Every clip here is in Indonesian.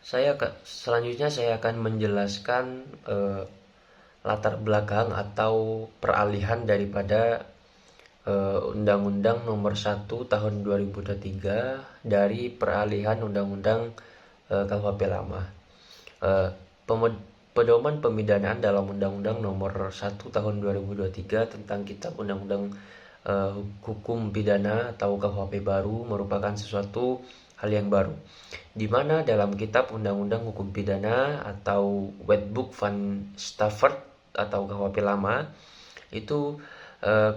Selanjutnya saya akan menjelaskan latar belakang atau peralihan daripada Undang-Undang Nomor 1 Tahun 2023 dari peralihan Undang-Undang KUHP lama. Eh, Pedoman pemidanaan dalam Undang-Undang Nomor 1 Tahun 2023 tentang Kitab Undang-Undang Hukum Pidana atau KUHP baru merupakan sesuatu hal yang baru, di mana dalam Kitab Undang-Undang Hukum Pidana atau Wetboek van Stafford atau KUHP lama itu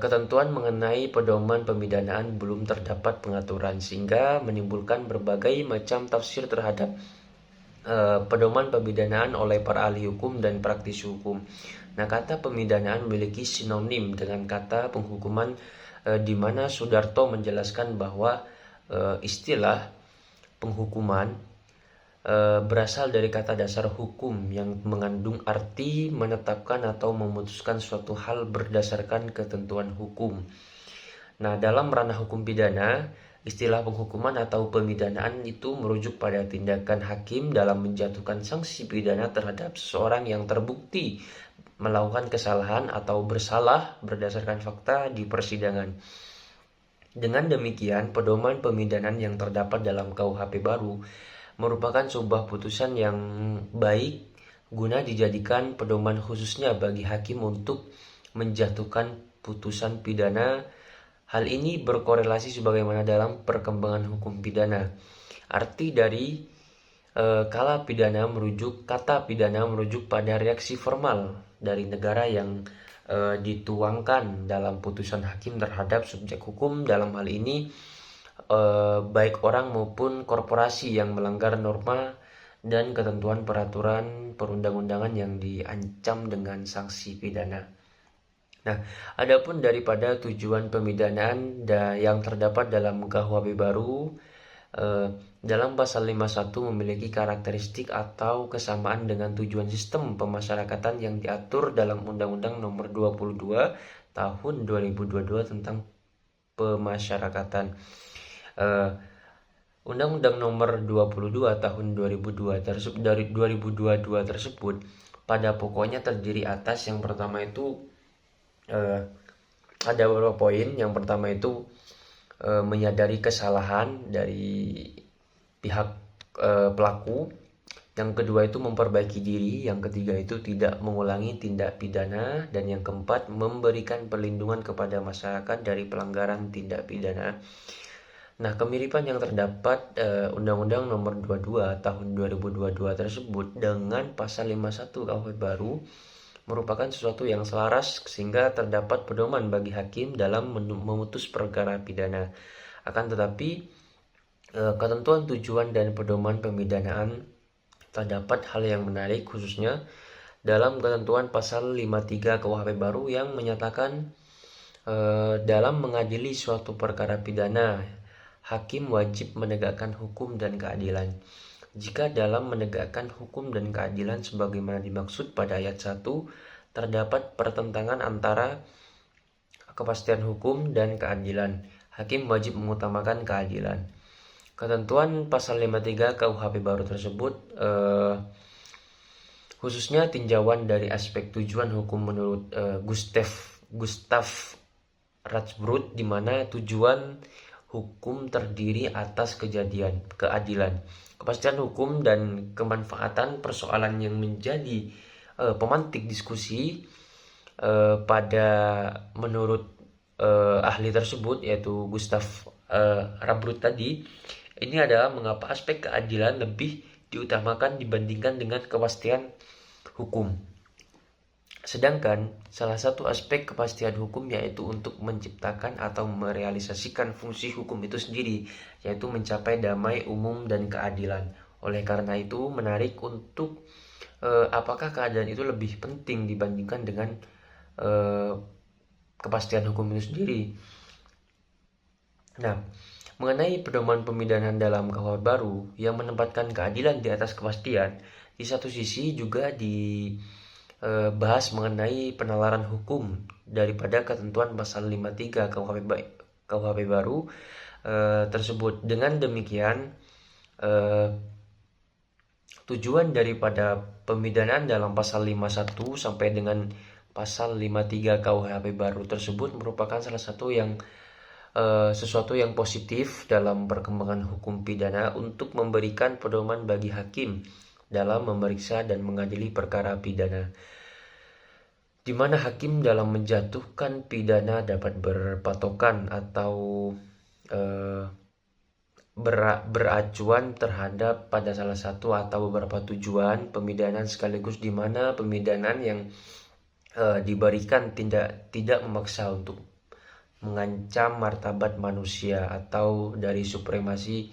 ketentuan mengenai pedoman pemidanaan belum terdapat pengaturan, sehingga menimbulkan berbagai macam tafsir terhadap pedoman pemidanaan oleh para ahli hukum dan praktisi hukum. Nah, kata pemidanaan memiliki sinonim dengan kata penghukuman, di mana Sudarto menjelaskan bahwa istilah penghukuman berasal dari kata dasar hukum yang mengandung arti menetapkan atau memutuskan suatu hal berdasarkan ketentuan hukum. Nah, dalam ranah hukum pidana, istilah penghukuman atau pemidanaan itu merujuk pada tindakan hakim dalam menjatuhkan sanksi pidana terhadap seseorang yang terbukti melakukan kesalahan atau bersalah berdasarkan fakta di persidangan. Dengan demikian, pedoman pemidanaan yang terdapat dalam KUHP baru merupakan sebuah putusan yang baik guna dijadikan pedoman khususnya bagi hakim untuk menjatuhkan putusan pidana. Hal ini berkorelasi sebagaimana dalam perkembangan hukum pidana. Arti dari kata pidana merujuk pada reaksi formal dari negara yang dituangkan dalam putusan hakim terhadap subjek hukum, dalam hal ini baik orang maupun korporasi yang melanggar norma dan ketentuan peraturan perundang-undangan yang diancam dengan sanksi pidana. Nah, adapun daripada tujuan pemidanaan yang terdapat dalam KUHP baru, dalam pasal 51 memiliki karakteristik atau kesamaan dengan tujuan sistem pemasyarakatan yang diatur dalam Undang-Undang Nomor 22 Tahun 2022 tentang pemasyarakatan. Undang-Undang Nomor 22 Tahun 2022 tersebut pada pokoknya terdiri atas yang pertama itu ada beberapa poin. Yang pertama itu menyadari kesalahan dari pihak pelaku. Yang kedua itu memperbaiki diri. Yang ketiga itu tidak mengulangi tindak pidana. Dan yang keempat memberikan perlindungan kepada masyarakat dari pelanggaran tindak pidana. Nah, kemiripan yang terdapat Undang-Undang Nomor 22 Tahun 2022 tersebut dengan pasal 51 KUHP baru merupakan sesuatu yang selaras, sehingga terdapat pedoman bagi hakim dalam memutus perkara pidana. Akan tetapi ketentuan tujuan dan pedoman pemidanaan terdapat hal yang menarik, khususnya dalam ketentuan pasal 53 KUHP baru yang menyatakan dalam mengadili suatu perkara pidana, hakim wajib menegakkan hukum dan keadilan. Jika dalam menegakkan hukum dan keadilan sebagaimana dimaksud pada ayat 1 terdapat pertentangan antara kepastian hukum dan keadilan, hakim wajib mengutamakan keadilan. Ketentuan pasal 53 KUHP baru tersebut khususnya tinjauan dari aspek tujuan hukum menurut Gustav Rachbrut, di mana tujuan hukum terdiri atas keadilan, kepastian hukum, dan kemanfaatan persoalan yang menjadi pemantik diskusi menurut ahli tersebut, yaitu Gustav Rachbrut tadi. Ini adalah mengapa aspek keadilan lebih diutamakan dibandingkan dengan kepastian hukum. Sedangkan salah satu aspek kepastian hukum yaitu untuk menciptakan atau merealisasikan fungsi hukum itu sendiri, yaitu mencapai damai umum dan keadilan. Oleh karena itu menarik untuk apakah keadilan itu lebih penting dibandingkan dengan kepastian hukum itu sendiri. Nah, mengenai pedoman pemidanaan dalam KUHP baru yang menempatkan keadilan di atas kepastian, di satu sisi juga dibahas mengenai penalaran hukum daripada ketentuan pasal 53 KUHP baru tersebut. Dengan demikian Tujuan daripada pemidanaan dalam pasal 51 sampai dengan pasal 53 KUHP baru tersebut merupakan salah satu yang sesuatu yang positif dalam perkembangan hukum pidana untuk memberikan pedoman bagi hakim dalam memeriksa dan mengadili perkara pidana, di mana hakim dalam menjatuhkan pidana dapat berpatokan atau beracuan terhadap pada salah satu atau beberapa tujuan pemidanaan sekaligus, di mana pemidanaan yang diberikan tidak memaksa untuk mengancam martabat manusia atau dari supremasi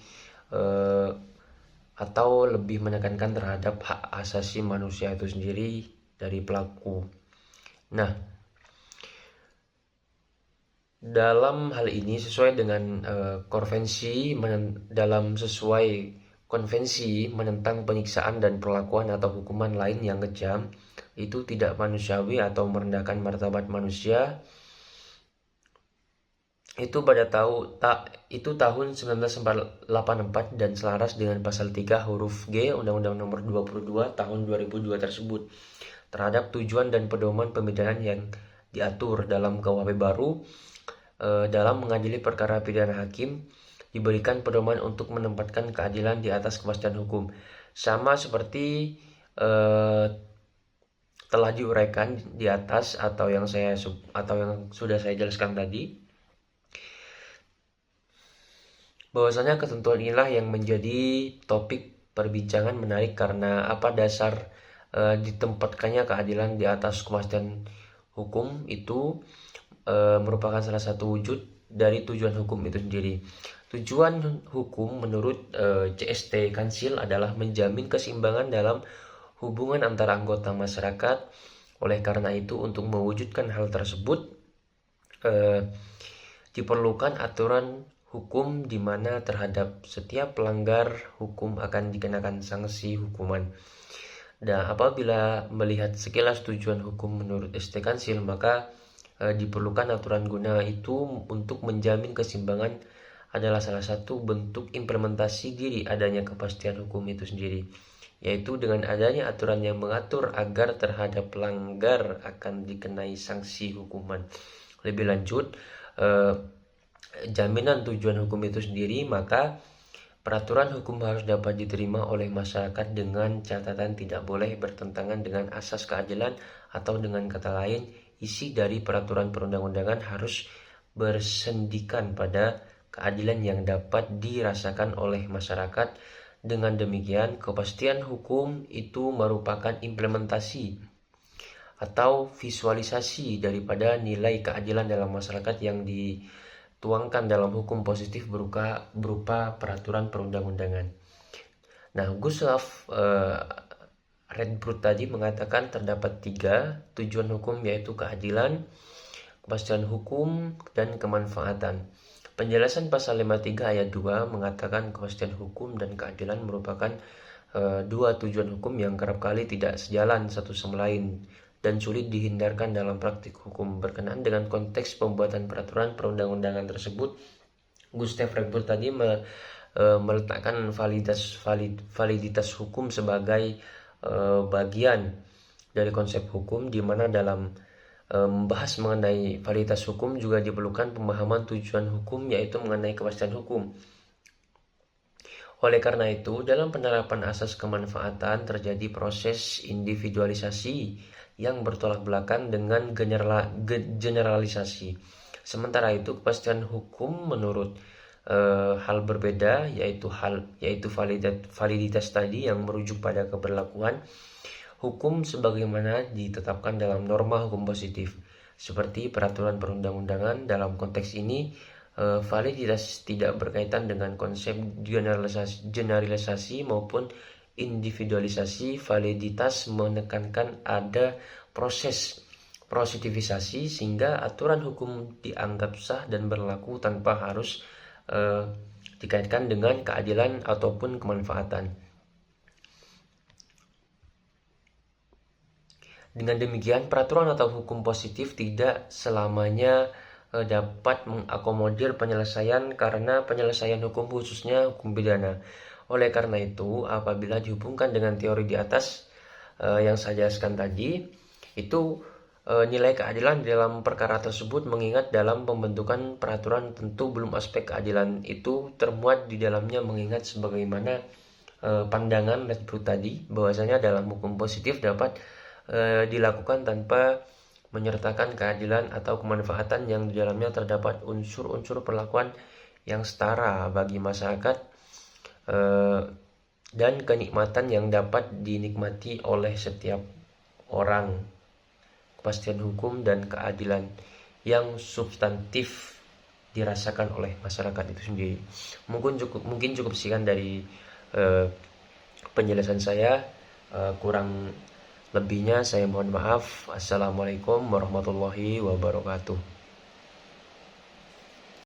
atau lebih menekankan terhadap hak asasi manusia itu sendiri dari pelaku. Nah, dalam hal ini sesuai dengan konvensi menentang penyiksaan dan perlakuan atau hukuman lain yang kejam, itu tidak manusiawi atau merendahkan martabat manusia, itu tahun 1984 dan selaras dengan pasal 3 huruf G Undang-Undang Nomor 22 tahun 2002 tersebut terhadap tujuan dan pedoman pemidanaan yang diatur dalam KUHP baru. Dalam mengadili perkara pidana, hakim diberikan pedoman untuk menempatkan keadilan di atas kepastian hukum, sama seperti telah diuraikan di atas atau yang sudah saya jelaskan tadi, bahwasanya ketentuan inilah yang menjadi topik perbincangan menarik karena apa dasar ditempatkannya keadilan di atas kepastian hukum itu merupakan salah satu wujud dari tujuan hukum itu sendiri. Tujuan hukum menurut CST Kansil adalah menjamin keseimbangan dalam hubungan antara anggota masyarakat. Oleh karena itu, untuk mewujudkan hal tersebut diperlukan aturan hukum di mana terhadap setiap pelanggar hukum akan dikenakan sanksi hukuman. Dan apabila melihat sekilas tujuan hukum menurut ST Kansil, maka diperlukan aturan guna itu untuk menjamin keseimbangan adalah salah satu bentuk implementasi diri adanya kepastian hukum itu sendiri, yaitu dengan adanya aturan yang mengatur agar terhadap pelanggar akan dikenai sanksi hukuman. Lebih lanjut, jaminan tujuan hukum itu sendiri, maka peraturan hukum harus dapat diterima oleh masyarakat dengan catatan tidak boleh bertentangan dengan asas keadilan, atau dengan kata lain, isi dari peraturan perundang-undangan harus bersendikan pada keadilan yang dapat dirasakan oleh masyarakat. Dengan demikian, kepastian hukum itu merupakan implementasi atau visualisasi daripada nilai keadilan dalam masyarakat yang dituangkan dalam hukum positif berupa peraturan perundang-undangan. Nah, Gustav Redbrut tadi mengatakan terdapat 3 tujuan hukum, yaitu keadilan, kepastian hukum, dan kemanfaatan. Penjelasan pasal 53 ayat 2 mengatakan kepastian hukum dan keadilan merupakan 2 tujuan hukum yang kerap kali tidak sejalan satu sama lain dan sulit dihindarkan dalam praktik hukum. Berkenaan dengan konteks pembuatan peraturan perundang-undangan tersebut, Gustav Redbrut tadi meletakkan validitas hukum sebagai bagian dari konsep hukum, di mana dalam membahas mengenai validitas hukum juga diperlukan pemahaman tujuan hukum, yaitu mengenai kepastian hukum. Oleh karena itu, dalam penerapan asas kemanfaatan terjadi proses individualisasi yang bertolak belakang dengan generalisasi. Sementara itu, kepastian hukum menurut hal berbeda, yaitu validitas tadi yang merujuk pada keberlakuan hukum sebagaimana ditetapkan dalam norma hukum positif seperti peraturan perundang-undangan. Dalam konteks ini, validitas tidak berkaitan dengan konsep generalisasi maupun individualisasi. Validitas menekankan ada proses positivisasi sehingga aturan hukum dianggap sah dan berlaku tanpa harus dikaitkan dengan keadilan ataupun kemanfaatan. Dengan demikian, peraturan atau hukum positif tidak selamanya dapat mengakomodir penyelesaian, karena penyelesaian hukum khususnya hukum pidana. Oleh karena itu, apabila dihubungkan dengan teori di atas yang saya jelaskan tadi, itu nilai keadilan dalam perkara tersebut, mengingat dalam pembentukan peraturan tentu belum aspek keadilan itu termuat di dalamnya, mengingat sebagaimana pandangan Lesbrut tadi, bahwasanya dalam hukum positif dapat dilakukan tanpa menyertakan keadilan atau kemanfaatan yang di dalamnya terdapat unsur-unsur perlakuan yang setara bagi masyarakat dan kenikmatan yang dapat dinikmati oleh setiap orang, kepastian hukum dan keadilan yang substantif dirasakan oleh masyarakat itu sendiri. Mungkin cukup sekian dari penjelasan saya. Kurang lebihnya saya mohon maaf. Assalamualaikum warahmatullahi wabarakatuh.